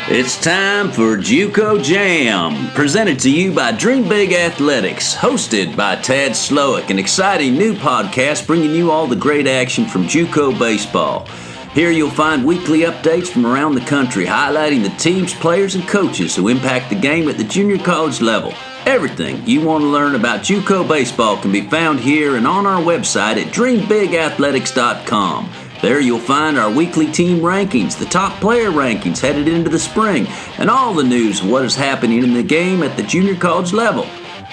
It's time for JUCO Jam, presented to you by Dream Big Athletics, hosted by Tad Slowick, an exciting new podcast bringing you all the great action from JUCO baseball. Here you'll find weekly updates from around the country, highlighting the teams, players, and coaches who impact the game at the junior college level. Everything you want to learn about JUCO baseball can be found here and on our website at dreambigathletics.com. There you'll find our weekly team rankings, the top player rankings headed into the spring, and all the news of what is happening in the game at the junior college level.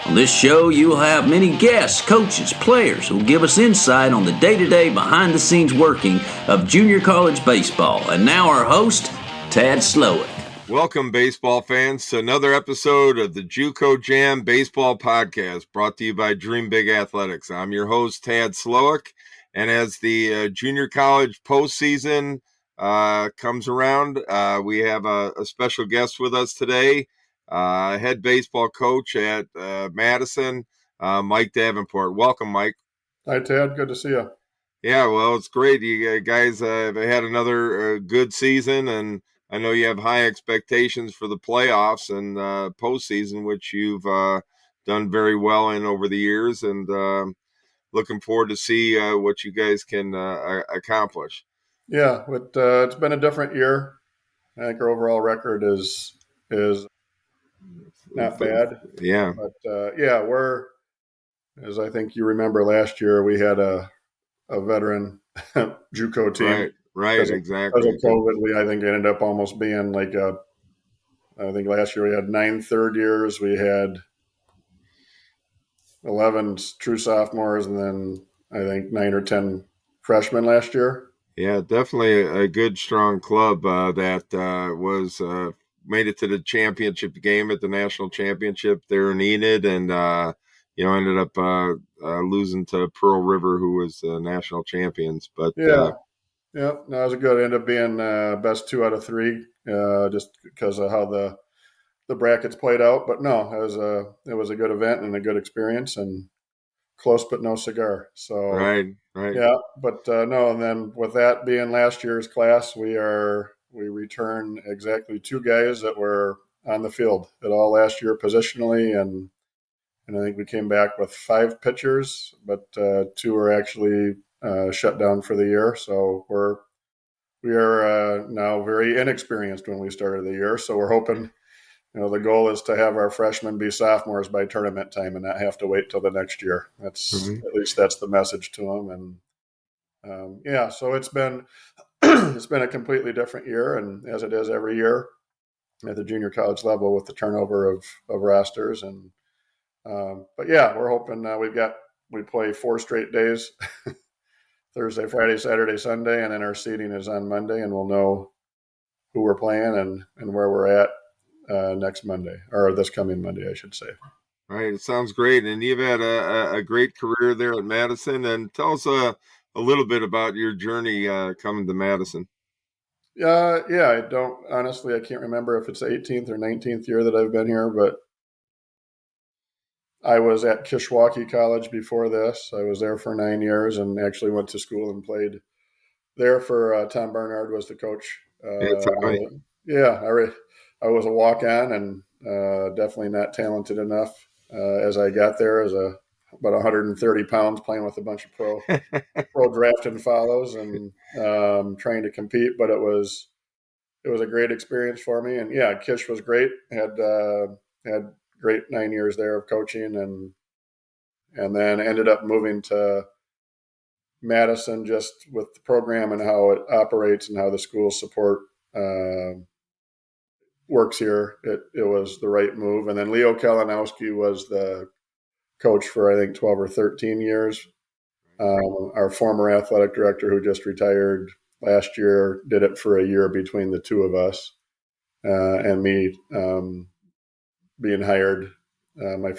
On this show, you will have many guests, coaches, players who will give us insight on the day-to-day, behind-the-scenes working of junior college baseball. And now our host, Tad Slowick. Welcome, baseball fans, to another episode of the JUCO Jam Baseball Podcast, brought to you by Dream Big Athletics. I'm your host, Tad Slowick. And as the junior college postseason comes around, we have a special guest with us today, head baseball coach at Madison, Mike Davenport. Welcome, Mike. Hi, Ted. Good to see you. Yeah, well, it's great. You guys have had another good season, and I know you have high expectations for the playoffs and postseason, which you've done very well in over the years, and looking forward to see what you guys can accomplish. Yeah, it's been a different year. I think our overall record is not bad. Yeah. But we're, as I think you remember last year, we had a veteran JUCO team. Right, exactly. Because of COVID, we I think ended up almost being like I think last year we had 9 third years, we had 11 true sophomores, and then I think 9 or 10 freshmen last year. Yeah, definitely a good, strong club that was made it to the championship game at the national championship there in Enid, and ended up losing to Pearl River, who was national champions. But no, it was good. It ended up being best 2 out of 3, just because of how the brackets played out. But no, it was a good event and a good experience, and close but no cigar. So right. Yeah, but no. And then with that being last year's class, we return exactly 2 guys that were on the field at all last year positionally, and I think we came back with 5 pitchers, but 2 are actually shut down for the year. So we are now very inexperienced when we started the year. So we're hoping. The goal is to have our freshmen be sophomores by tournament time and not have to wait till the next year. That's At least that's the message to them. And so it's been a completely different year, and as it is every year at the junior college level with the turnover of rosters. And but yeah, we're hoping we play 4 straight days, Thursday, Friday, Saturday, Sunday, and then our seeding is on Monday, and we'll know who we're playing and where we're at next Monday, or this coming Monday, I should say. All right, it sounds great, and you've had a great career there at Madison. And tell us a little bit about your journey coming to Madison. I can't remember if it's the 18th or 19th year that I've been here, but I was at Kishwaukee College before this. I was there for 9 years and actually went to school and played there for Tom Barnard was the coach. I was a walk-on and definitely not talented enough as I got there as about 130 pounds playing with a bunch of pro draft and follows and trying to compete. But it was a great experience for me. And yeah, Kish was great. Had great 9 years there of coaching, and then ended up moving to Madison just with the program and how it operates and how the schools support works here. It was the right move. And then Leo Kalinowski was the coach for I think 12 or 13 years. Our former athletic director, who just retired last year, did it for a year between the 2 of us, and me being hired my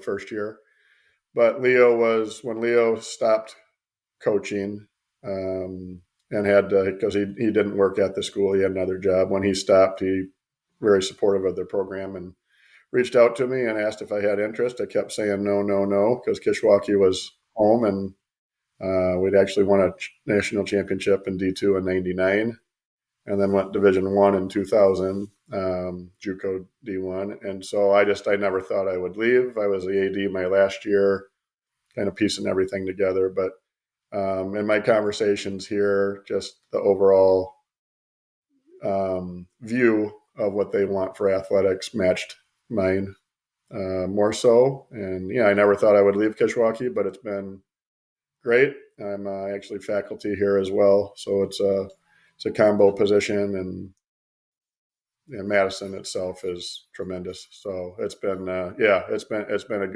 first year. But when Leo stopped coaching and had because he didn't work at the school, he had another job. When he stopped, he very supportive of their program and reached out to me and asked if I had interest. I kept saying no, because Kishwaukee was home, and we'd actually won a national championship in D2 in '99, and then went Division I in 2000. JUCO D1. And so I never thought I would leave. I was the AD my last year, kind of piecing everything together. But in my conversations here, just the overall view of what they want for athletics matched mine more so. And yeah, I never thought I would leave Kishwaukee, but it's been great. I'm actually faculty here as well, so it's a combo position, and Madison itself is tremendous. So it's been it's been a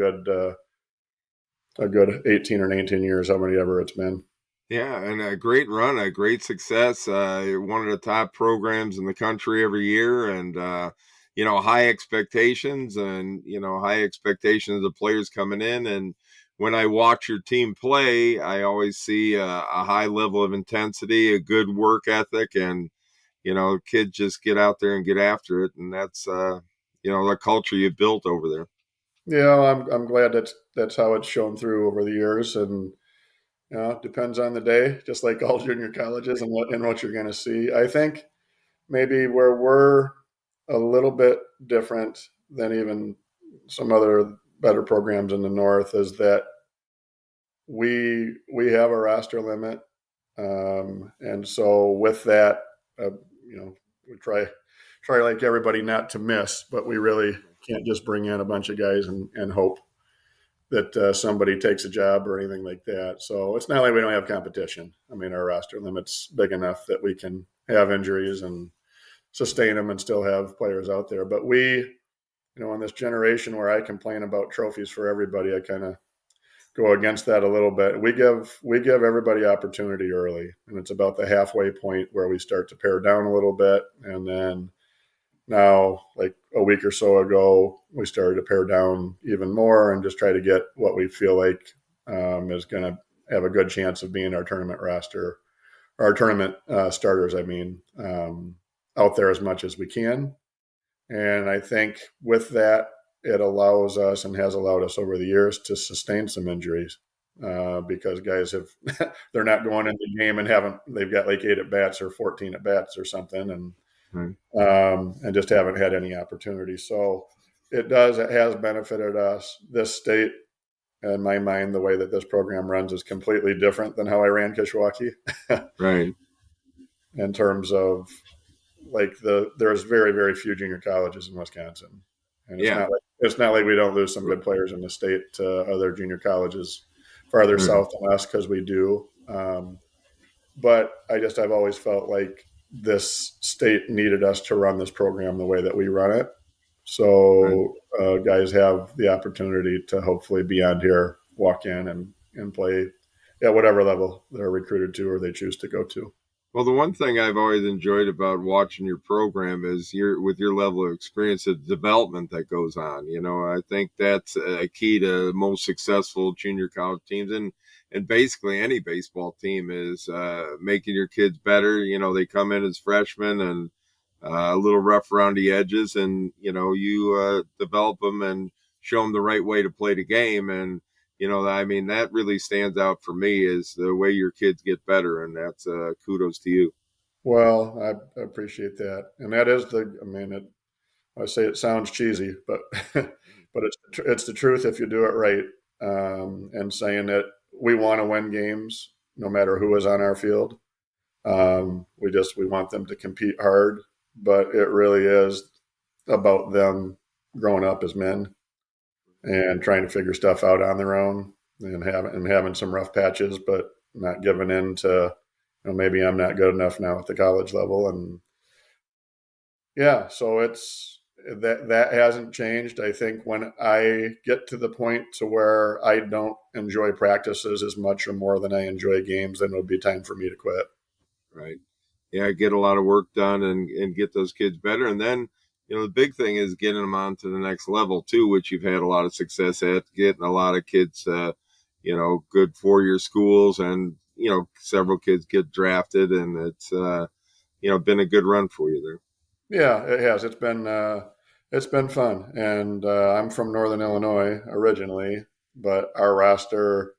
good 18 or 19 years, how many ever it's been. Yeah, and a great run, a great success. One of the top programs in the country every year, and high expectations, and high expectations of players coming in. And when I watch your team play, I always see a high level of intensity, a good work ethic, and kids just get out there and get after it, and that's the culture you built over there. Yeah, I'm glad that's how it's shown through over the years, and it depends on the day, just like all junior colleges and what you're going to see. I think maybe where we're a little bit different than even some other better programs in the North is that we have a roster limit, and so with that, we try like everybody not to miss, but we really can't just bring in a bunch of guys and hope that somebody takes a job or anything like that. So it's not like we don't have competition. I mean, our roster limit's big enough that we can have injuries and sustain them and still have players out there. But we, in this generation where I complain about trophies for everybody, I kind of go against that a little bit. We give everybody opportunity early, and it's about the halfway point where we start to pare down a little bit, and then now, like a week or so ago, we started to pare down even more and just try to get what we feel like is going to have a good chance of being our tournament roster, or our tournament starters, out there as much as we can. And I think with that, it allows us and has allowed us over the years to sustain some injuries because guys they're not going into the game and they've got like 8 at bats or 14 at bats or something. And and just haven't had any opportunity. So it has benefited us. This state, in my mind, the way that this program runs is completely different than how I ran Kishwaukee. Right. In terms of there's very, very few junior colleges in Wisconsin. And it's not like we don't lose some good players in the state to other junior colleges farther south than us, because we do. But I've always felt like this state needed us to run this program the way that we run it. So guys have the opportunity to hopefully beyond here walk in and play at whatever level they're recruited to or they choose to go to. Well, the one thing I've always enjoyed about watching your program is with your level of experience, the development that goes on. I think that's a key to most successful junior college teams, and basically any baseball team is making your kids better. They come in as freshmen and a little rough around the edges, and you develop them and show them the right way to play the game. And that really stands out for me, is the way your kids get better, and that's kudos to you. Well, I appreciate that, and that is I say it sounds cheesy, but but it's the truth if you do it right. And saying that we want to win games no matter who is on our field. We want them to compete hard, but it really is about them growing up as men and trying to figure stuff out on their own, and having some rough patches, but not giving in to, maybe I'm not good enough now at the college level. And yeah, so it's that hasn't changed. I think when I get to the point to where I don't enjoy practices as much or more than I enjoy games, then it would be time for me to quit. Right. Yeah, get a lot of work done and get those kids better. And then, the big thing is getting them on to the next level too, which you've had a lot of success at, getting a lot of kids, good 4-year schools, and, several kids get drafted, and it's, been a good run for you there. Yeah, it has. It's been fun. And I'm from Northern Illinois originally, but our roster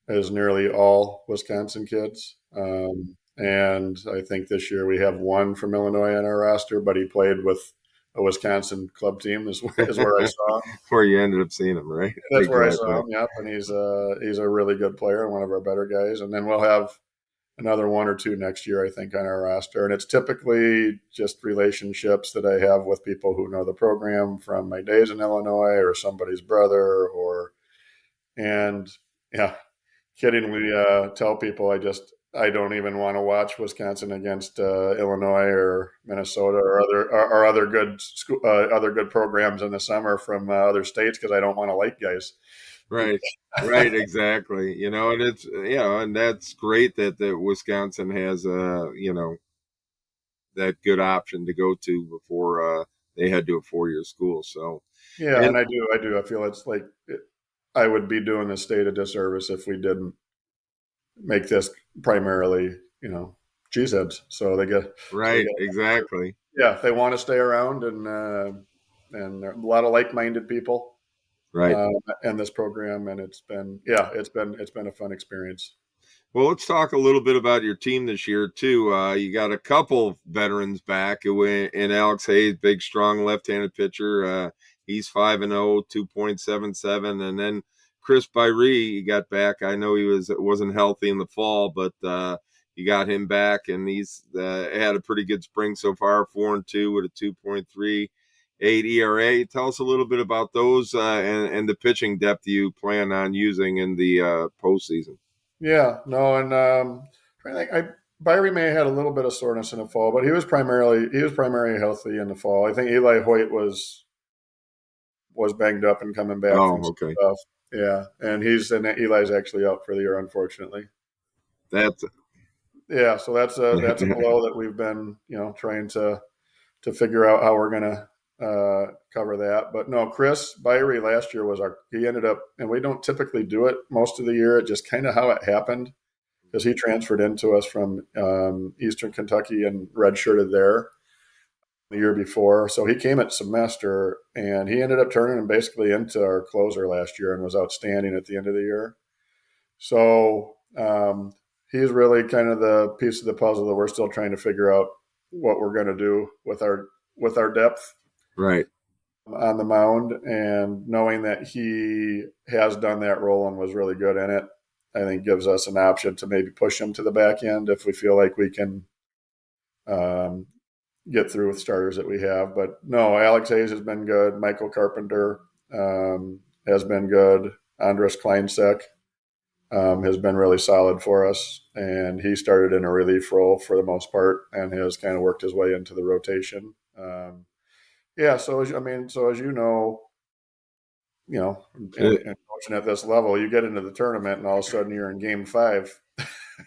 is nearly all Wisconsin kids. And I think this year we have one from Illinois on our roster, but he played with a Wisconsin club team is where I saw him. Where you ended up seeing him, right? That's where I saw him. Yep, and he's a really good player and one of our better guys. And then we'll have another one or two next year, I think, on our roster. And it's typically just relationships that I have with people who know the program from my days in Illinois or somebody's brother and yeah, kidding. We tell people I don't even want to watch Wisconsin against Illinois or Minnesota or other good programs in the summer from other states because I don't want to like guys. Right, right, exactly. And it's and that's great that Wisconsin has that good option to go to before they head to a 4-year school. So yeah, and I do. I feel it's like I would be doing the state a disservice if we didn't make this primarily, cheeseheads. So they get right, exactly. Yeah, they want to stay around, and there are a lot of like-minded people, right. In this program, and it's been a fun experience. Well, let's talk a little bit about your team this year too. You got a couple veterans back in Alex Hayes, big, strong left-handed pitcher. He's 5-0, 2.77, and then Chris Byree, you got back. I know he wasn't healthy in the fall, but you got him back, and he's had a pretty good spring so far, 4-2 with a 2.38 ERA. Tell us a little bit about those and the pitching depth you plan on using in the postseason. Yeah, no, and I think Byree may have had a little bit of soreness in the fall, but he was primarily healthy in the fall. I think Eli Hoyt was banged up and coming back from some stuff. Yeah, and Eli's actually out for the year, unfortunately. So that's a blow that we've been trying to figure out how we're gonna cover that. But no, Chris Byree last year he ended up, and we don't typically do it most of the year. It just kind of how it happened because he transferred into us from Eastern Kentucky and redshirted there the year before. So he came at semester, and he ended up turning him basically into our closer last year and was outstanding at the end of the year. So he's really kind of the piece of the puzzle that we're still trying to figure out what we're going to do with our depth right on the mound, and knowing that he has done that role and was really good in it, I think gives us an option to maybe push him to the back end if we feel like we can get through with starters that we have. But no, Alex Hayes has been good. Michael Carpenter has been good. Andres Kleinsek has been really solid for us, and he started in a relief role for the most part and has kind of worked his way into the rotation. So as you know, and coaching at this level, you get into the tournament and all of a sudden you're in game 5.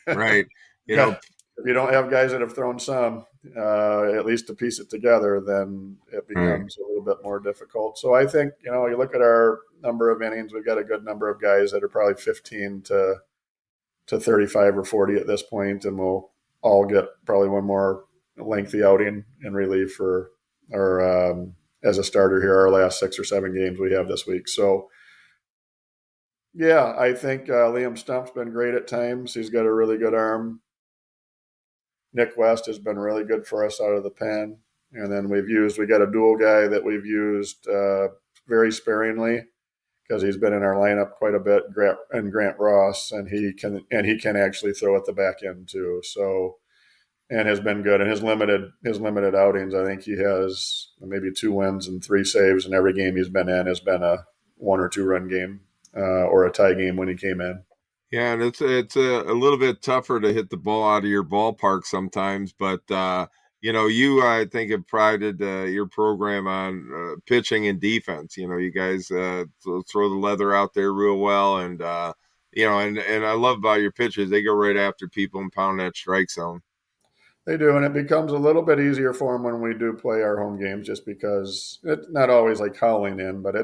Right. If you don't have guys that have thrown some, at least to piece it together, then it becomes a little bit more difficult. So I think, you look at our number of innings, we've got a good number of guys that are probably 15 to 35 or 40 at this point, and we'll all get probably one more lengthy outing in relief or as a starter here, our last 6 or 7 games we have this week. So, yeah, I think Liam Stump's been great at times. He's got a really good arm. Nick West has been really good for us out of the pen. And then we got a dual guy that we've used very sparingly because he's been in our lineup quite a bit, Grant Ross, and he can actually throw at the back end too. So, and has been good in his limited outings. I think he has maybe 2 wins and 3 saves, and every game he's been in has been a 1 or 2 run game or a tie game when he came in. Yeah, and it's a little bit tougher to hit the ball out of your ballpark sometimes, but you I think have prided your program on pitching and defense. You guys throw the leather out there real well, and and I love about your pitches, they go right after people and pound that strike zone. They do, and it becomes a little bit easier for them when we do play our home games, just because it's not always like howling in, but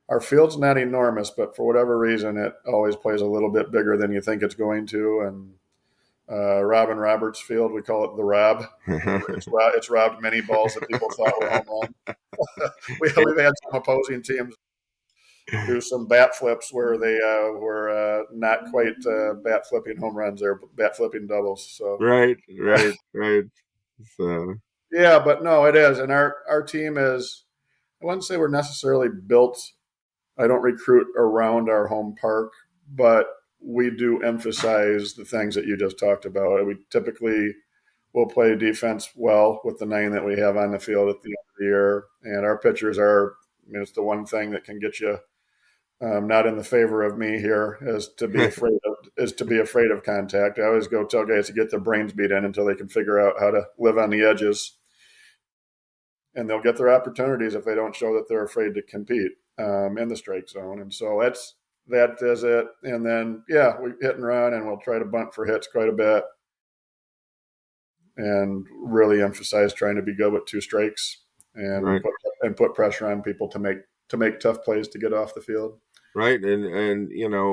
our field's not enormous, but for whatever reason, it always plays a little bit bigger than you think it's going to. And Robin Roberts Field, we call it the Rob. It's robbed many balls that people thought were home run. We've had some opposing teams do some bat flips where they were not quite bat flipping home runs, or bat flipping doubles. So right. So Yeah, but no, it is. And our team is, I wouldn't say we're necessarily built. I don't recruit around our home park, but we do emphasize the things that you just talked about. We typically will play defense well with the 9 that we have on the field at the end of the year. And our pitchers are, I mean, it's the one thing that can get you not in the favor of me here is to be afraid of contact. I always go tell guys to get their brains beat in until they can figure out how to live on the edges, and they'll get their opportunities if they don't show that they're afraid to compete in the strike zone. And so that is it. And then we hit and run, and we'll try to bunt for hits quite a bit, and really emphasize trying to be good with 2 strikes and Right. put pressure on people to make tough plays to get off the field. Right. And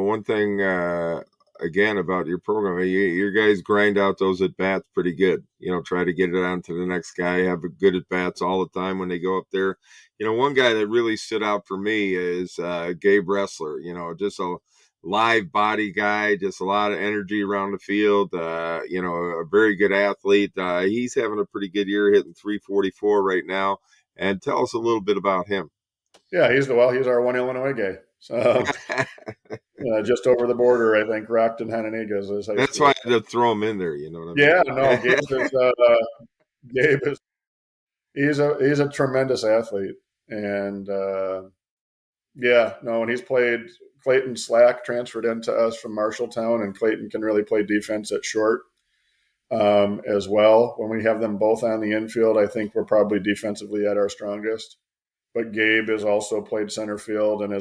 one thing, again, about your program, your guys grind out those at-bats pretty good. Try to get it on to the next guy, have a good at-bats all the time when they go up there. One guy that really stood out for me is Gabe Wrestler, just a live body guy, just a lot of energy around the field, a very good athlete. He's having a pretty good year, hitting 344 right now. And tell us a little bit about him. Yeah, he's our one Illinois guy. So just over the border, I think Rockton Hononegah is high That's school. why I had to throw him in there. You know what I mean? Yeah, no, Gabe is he's a tremendous athlete, and and he's played. Clayton Slack transferred into us from Marshalltown, and Clayton can really play defense at short as well. When we have them both on the infield, I think we're probably defensively at our strongest. But Gabe has also played center field and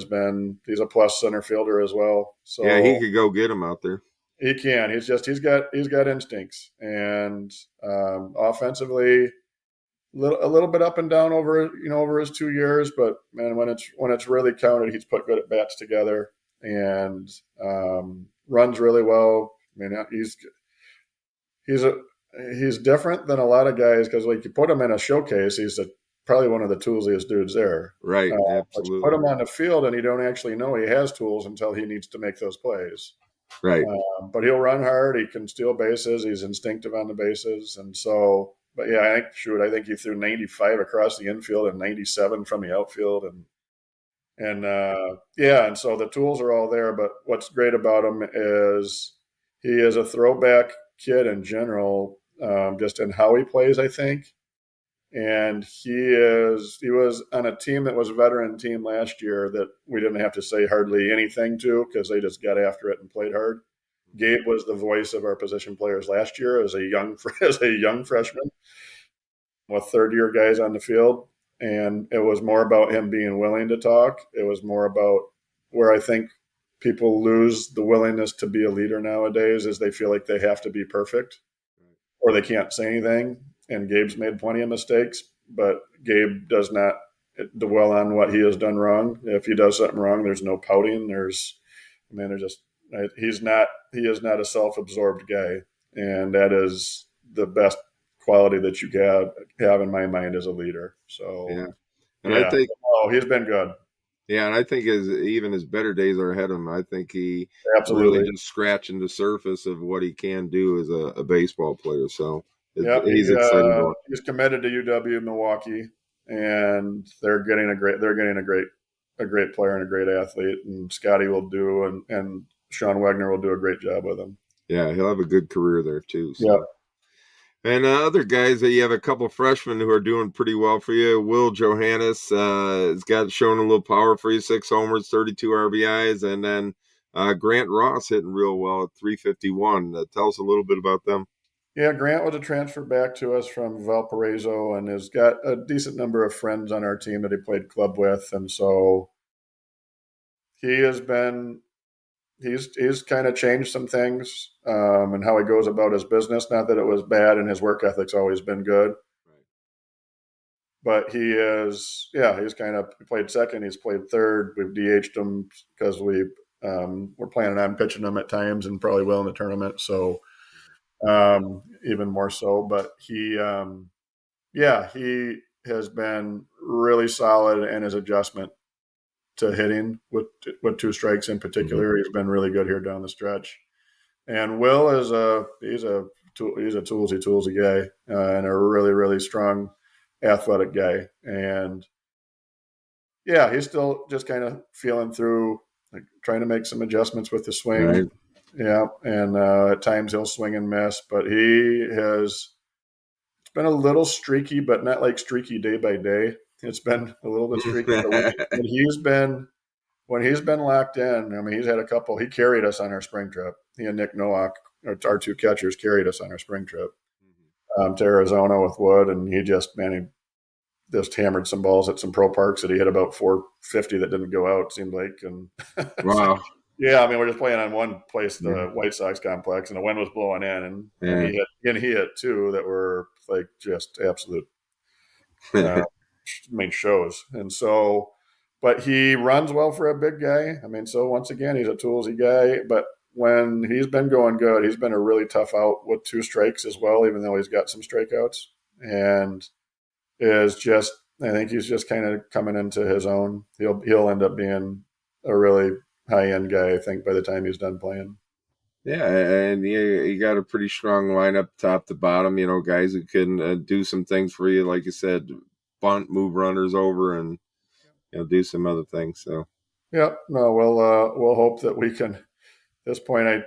he's a plus center fielder as well. So yeah, he could go get him out there. He can. He's got instincts, and offensively, a little bit up and down over his 2 years. But man, when it's really counted, he's put good at bats together and runs really well. I mean, he's different than a lot of guys because like you put him in a showcase, he's probably one of the toolsiest dudes there. Right, But absolutely. you put him on the field and you don't actually know he has tools until he needs to make those plays. Right. But he'll run hard. He can steal bases. He's instinctive on the bases. And so, but yeah, I think he threw 95 across the infield and 97 from the outfield. And so the tools are all there. But what's great about him is he is a throwback kid in general, just in how he plays, I think. And he was on a team that was a veteran team last year that we didn't have to say hardly anything to because they just got after it and played hard. Gabe was the voice of our position players last year as a young freshman with third-year guys on the field. And it was more about him being willing to talk. It was more about where I think people lose the willingness to be a leader nowadays is they feel like they have to be perfect or they can't say anything. And Gabe's made plenty of mistakes, but Gabe does not dwell on what he has done wrong. If he does something wrong, there's no pouting. He is not a self-absorbed guy. And that is the best quality that you have in my mind as a leader. So, I think, he's been good. Yeah, and I think even his better days are ahead of him. I think he Absolutely really just scratching the surface of what he can do as a baseball player. So he's exciting going. He's committed to UW Milwaukee, and they're getting a great player and a great athlete. And Scotty will do, and Sean Wagner will do a great job with him. Yeah, he'll have a good career there too. So. Yeah. And other guys that you have a couple freshmen who are doing pretty well for you. Will Johannes has shown a little power for you, 6 homers, 32 RBIs, and then Grant Ross hitting real well at 351. Tell us a little bit about them. Yeah, Grant was a transfer back to us from Valparaiso and has got a decent number of friends on our team that he played club with, and so he's kind of changed some things and how he goes about his business. Not that it was bad, and his work ethic's always been good. Right. But he's kind of played second. He's played third. We've DH'd him because we're planning on pitching him at times and probably will in the tournament. So even more so. But he has been really solid in his adjustment to hitting with 2 strikes in particular. Mm-hmm. He's been really good here down the stretch. And Will he's a he's a toolsy guy, and a really, really strong athletic guy. And yeah, he's still just kind of feeling through, like trying to make some adjustments with the swing. Right. Yeah, and at times he'll swing and miss, but it's been a little streaky, but not like streaky day by day. It's been a little bit streaky, but when he's been locked in, I mean, he's had a couple. He carried us on our spring trip. He and Nick Nowak, our two catchers, carried us on our spring trip to Arizona with Wood, and he just hammered some balls at some pro parks that he hit about 450 that didn't go out. It seemed like, and Wow. yeah, I mean, we're just playing on one place, the White Sox complex, and the wind was blowing in, and he hit two that were like just absolute, shows. And so, but he runs well for a big guy. I mean, so once again, he's a toolsy guy, but when he's been going good, he's been a really tough out with 2 strikes as well, even though he's got some strikeouts, and I think he's just kind of coming into his own. He'll end up being a really high-end guy, I think, by the time he's done playing. Yeah, and you got a pretty strong lineup top to bottom, guys who can do some things for you, like you said, bunt, move runners over, and do some other things. So yeah, no, we'll hope that we can. At this point,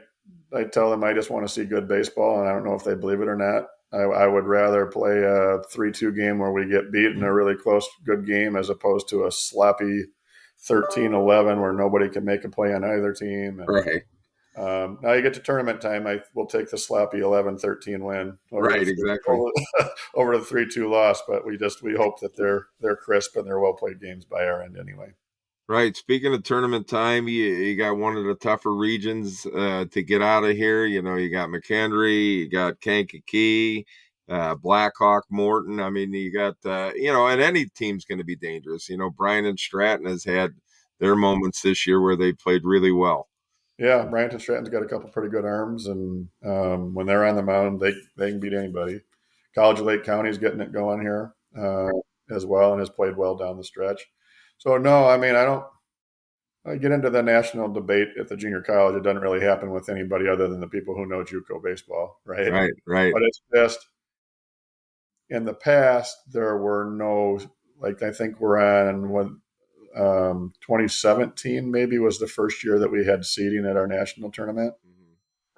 I tell them I just want to see good baseball, and I don't know if they believe it or not. I would rather play a 3-2 game where we get beat in a really close, good game as opposed to a sloppy 13-11 where nobody can make a play on either team. And, right. Now you get to tournament time, I will take the sloppy 11-13 win over Exactly. over the 3-2 loss, but we hope that they're crisp and they're well played games by our end anyway. Right. Speaking of tournament time, you got one of the tougher regions to get out of here. You got McHenry, you got Kankakee, Blackhawk, Morton. I mean, you got, and any team's going to be dangerous. Bryan and Stratton has had their moments this year where they played really well. Yeah, Bryant and Stratton's got a couple pretty good arms, and when they're on the mound, they can beat anybody. College of Lake County's getting it going here as well, and has played well down the stretch. So no, I mean, I get into the national debate at the junior college. It doesn't really happen with anybody other than the people who know JUCO baseball, right? Right. But it's just in the past there were no, like, I think we're on 2017 maybe was the first year that we had seeding at our national tournament,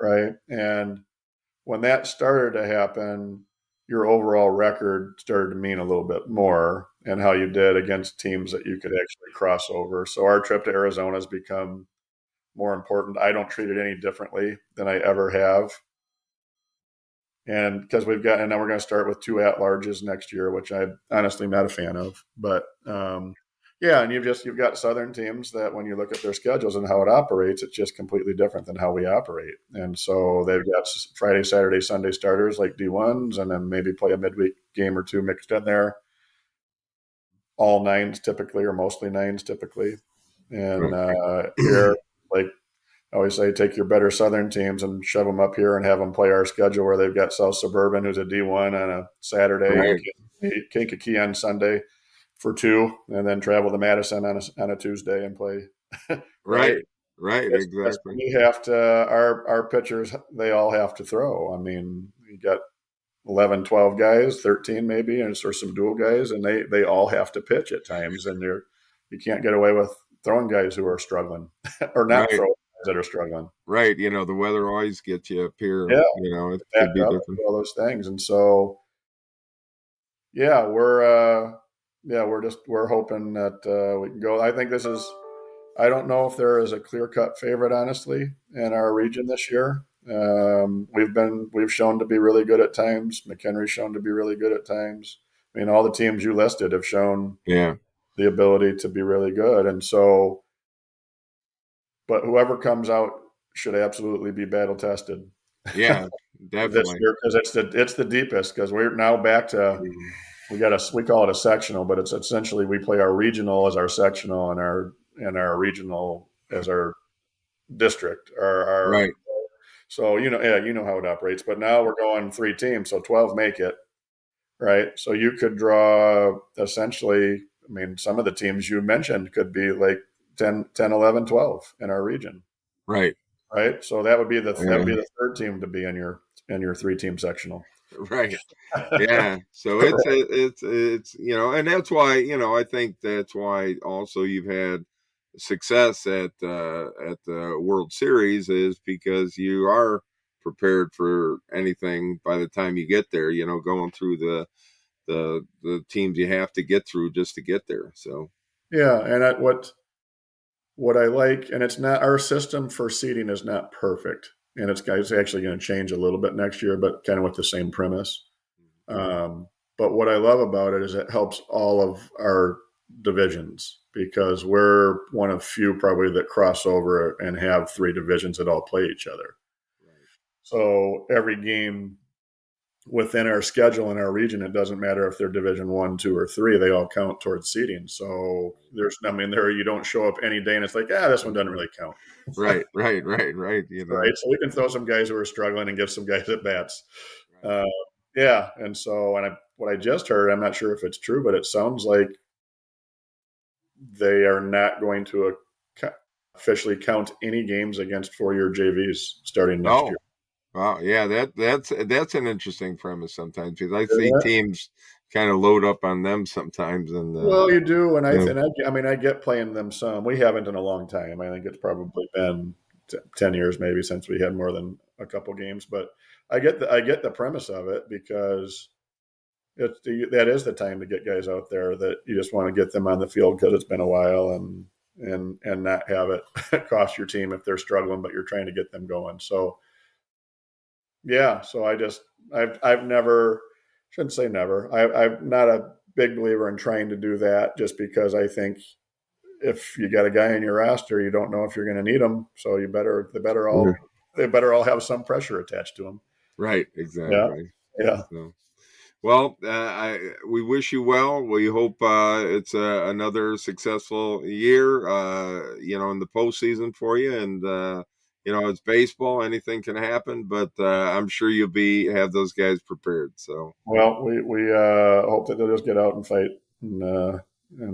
right? And when that started to happen, your overall record started to mean a little bit more, and how you did against teams that you could actually cross over. So our trip to Arizona has become more important. I don't treat it any differently than I ever have. And because and now we're going to start with 2 at-larges next year, which I'm honestly not a fan of. But yeah, and you've got Southern teams that when you look at their schedules and how it operates, it's just completely different than how we operate. And so they've got Friday, Saturday, Sunday starters like D1s, and then maybe play a midweek game or 2 mixed in there. All 9s typically, or mostly 9s typically. And here, like I always say, take your better Southern teams and shove them up here and have them play our schedule where they've got South Suburban, who's a D1 on a Saturday, and Kankakee on Sunday for 2, and then travel to Madison on a Tuesday and play. Right, exactly. We have to, our pitchers, they all have to throw. I mean, you got 11, 12 guys, 13 maybe, and or some dual guys, and they all have to pitch at times, and you can't get away with throwing guys who are struggling or not throwing guys that are struggling. Right, the weather always gets you up here. Yeah, it could be different. All those things, and so yeah, we're hoping that we can go. I think I don't know if there is a clear-cut favorite, honestly, in our region this year. We've shown to be really good at times. McHenry's shown to be really good at times. I mean, all the teams you listed have shown the ability to be really good. And so, but whoever comes out should absolutely be battle tested. Yeah, definitely. This year, because it's the deepest, because we're now back to, we call it a sectional, but it's essentially we play our regional as our sectional and our regional as our district, right. So, you know how it operates, but now we're going 3 teams, so 12 make it, right? So you could draw essentially, I mean, some of the teams you mentioned could be like 10, 11, 12 in our region. Right. So that would be the 3rd team to be in your in your 3-team sectional. Right. Yeah. So it's and that's why, I think that's why also you've had success at the World Series, is because you are prepared for anything by the time you get there, going through the teams you have to get through just to get there. So yeah, and what I like, and it's not, our system for seeding is not perfect, and it's actually going to change a little bit next year, but kind of with the same premise. But what I love about it is it helps all of our divisions, because we're one of few probably that cross over and have 3 divisions that all play each other. right. So every game within our schedule in our region, it doesn't matter if they're Division 1, 2, or 3, they all count towards seeding. So there you don't show up any day and it's like, this one doesn't really count. Right. Right. Right. So we can throw some guys who are struggling and give some guys at bats. Yeah. And so, what I just heard, I'm not sure if it's true, but it sounds like they are not going to officially count any games against 4-year JVs starting next year. Wow, yeah, that's an interesting premise sometimes, because I see teams kind of load up on them sometimes. And well, you do, and I get playing them some. We haven't in a long time. I think it's probably been 10 years maybe since we had more than a couple games. But I get the premise of it, because that is the time to get guys out there that you just want to get them on the field because it's been a while, and not have it cost your team if they're struggling, but you're trying to get them going. So. Yeah, so I've never, shouldn't say never. I'm not a big believer in trying to do that, just because I think if you got a guy in your roster, you don't know if you're going to need them, so they better all have some pressure attached to them. Right, exactly. Yeah. So, well, we wish you well. We hope it's another successful year, in the postseason for you, and. It's baseball; anything can happen. But I'm sure you'll have those guys prepared. So, well, we hope that they'll just get out and fight and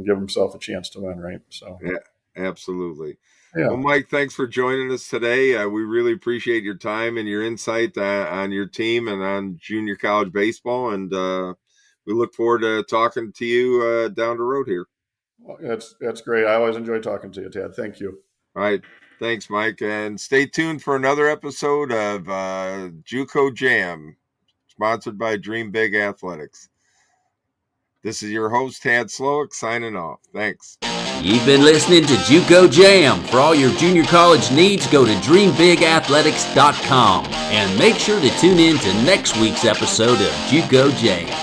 give themselves a chance to win, right? So, yeah, absolutely. Yeah. Well, Mike, thanks for joining us today. We really appreciate your time and your insight on your team and on junior college baseball, and we look forward to talking to you down the road here. Well, that's great. I always enjoy talking to you, Ted. Thank you. All right. Thanks, Mike. And stay tuned for another episode of JUCO Jam, sponsored by Dream Big Athletics. This is your host, Tad Slowick, signing off. Thanks. You've been listening to JUCO Jam. For all your junior college needs, go to dreambigathletics.com. And make sure to tune in to next week's episode of JUCO Jam.